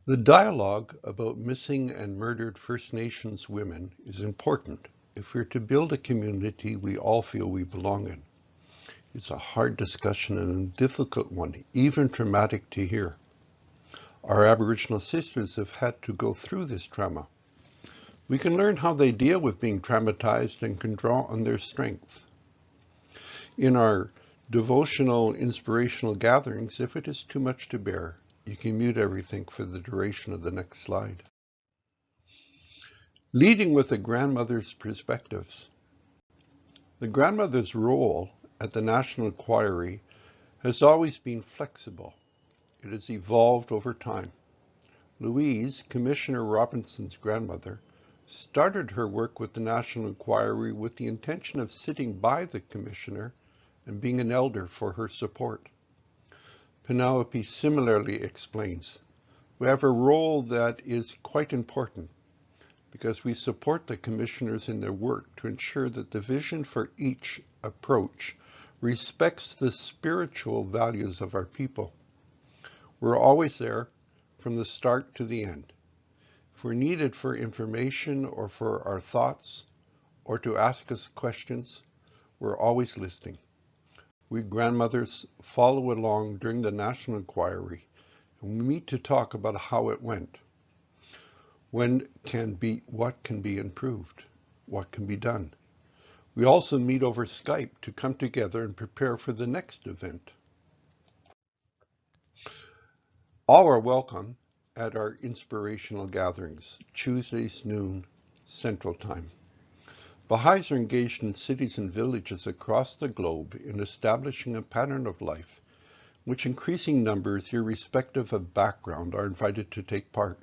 The dialogue about missing and murdered First Nations women is important if we're to build a community we all feel we belong in. It's a hard discussion and a difficult one, even traumatic to hear. Our Aboriginal sisters have had to go through this trauma. We can learn how they deal with being traumatized and can draw on their strength. In our devotional inspirational gatherings, if it is too much to bear, you can mute everything for the duration of the next slide. Leading with a grandmother's perspectives. The grandmother's role at the National Inquiry has always been flexible. It has evolved over time. Louise, Commissioner Robinson's grandmother, started her work with the National Inquiry with the intention of sitting by the Commissioner and being an elder for her support. Penelope similarly explains, we have a role that is quite important because we support the commissioners in their work to ensure that the vision for each approach respects the spiritual values of our people. We're always there from the start to the end. If we're needed for information or for our thoughts or to ask us questions, we're always listening. We grandmothers follow along during the National Inquiry, and we meet to talk about how it went. What can be improved? What can be done? We also meet over Skype to come together and prepare for the next event. All are welcome at our inspirational gatherings, Tuesdays noon Central Time. Baha'is are engaged in cities and villages across the globe in establishing a pattern of life, in which increasing numbers, irrespective of background, are invited to take part.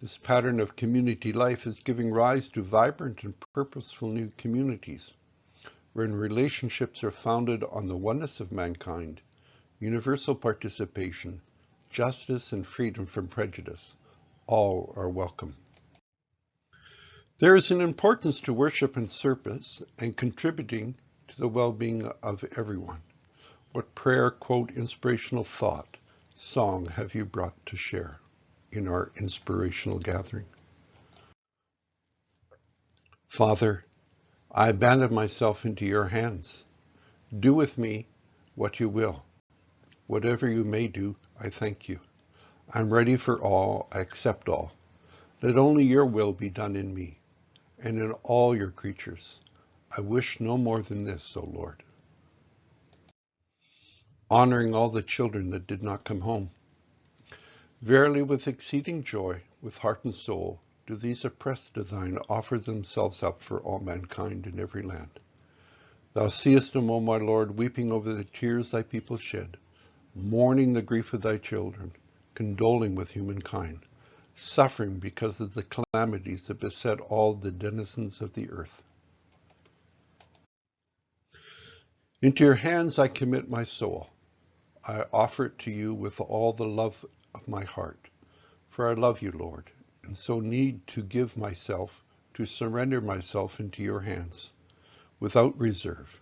This pattern of community life is giving rise to vibrant and purposeful new communities, wherein relationships are founded on the oneness of mankind, universal participation, justice, and freedom from prejudice. All are welcome. There is an importance to worship and service and contributing to the well-being of everyone. What prayer, quote, inspirational thought, song have you brought to share in our inspirational gathering? Father, I abandon myself into your hands. Do with me what you will. Whatever you may do, I thank you. I'm ready for all, I accept all. Let only your will be done in me and in all your creatures. I wish no more than this, O Lord. Honoring all the children that did not come home. Verily with exceeding joy, with heart and soul, do these oppressed of thine offer themselves up for all mankind in every land. Thou seest them, O my Lord, weeping over the tears thy people shed, mourning the grief of thy children, condoling with humankind, suffering because of the calamities that beset all the denizens of the earth. Into your hands I commit my soul. I offer it to you with all the love of my heart, for I love you, Lord, and so need to give myself, to surrender myself into your hands, without reserve,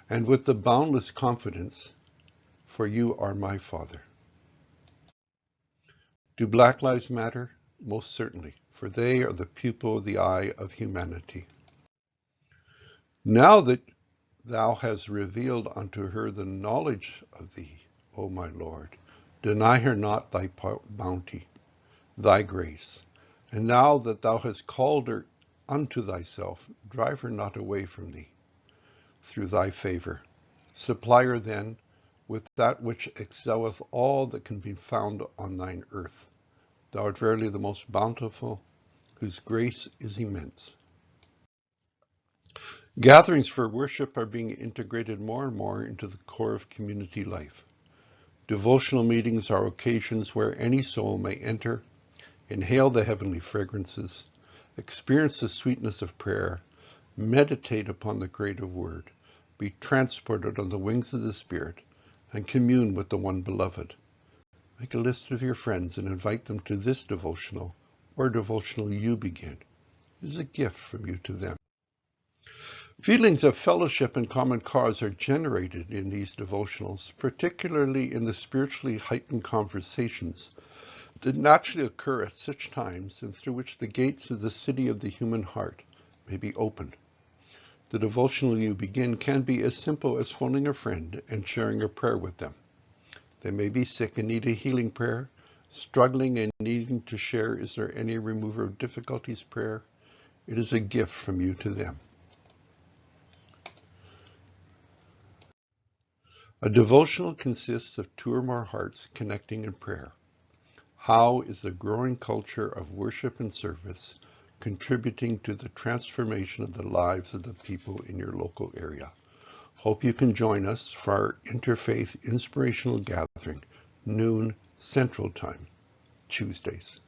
and with the boundless confidence, for you are my Father. Do Black Lives Matter? Most certainly, for they are the pupil of the eye of humanity. Now that thou hast revealed unto her the knowledge of thee, O my Lord, deny her not thy bounty, thy grace. And now that thou hast called her unto thyself, drive her not away from thee, through thy favor. Supply her then with that which excelleth all that can be found on thine earth. Thou art verily the most bountiful, whose grace is immense. Gatherings for worship are being integrated more and more into the core of community life. Devotional meetings are occasions where any soul may enter, inhale the heavenly fragrances, experience the sweetness of prayer, meditate upon the creative word, be transported on the wings of the Spirit, and commune with the one beloved. Make a list of your friends and invite them to this devotional or devotional you begin. It is a gift from you to them. Feelings of fellowship and common cause are generated in these devotionals, particularly in the spiritually heightened conversations that naturally occur at such times and through which the gates of the city of the human heart may be opened. The devotional you begin can be as simple as phoning a friend and sharing a prayer with them. They may be sick and need a healing prayer, struggling and needing to share "Is there any remover of difficulties?" prayer. It is a gift from you to them. A devotional consists of two or more hearts connecting in prayer. How is the growing culture of worship and service contributing to the transformation of the lives of the people in your local area? Hope you can join us for our Interfaith Inspirational Gathering, noon Central Time, Tuesdays.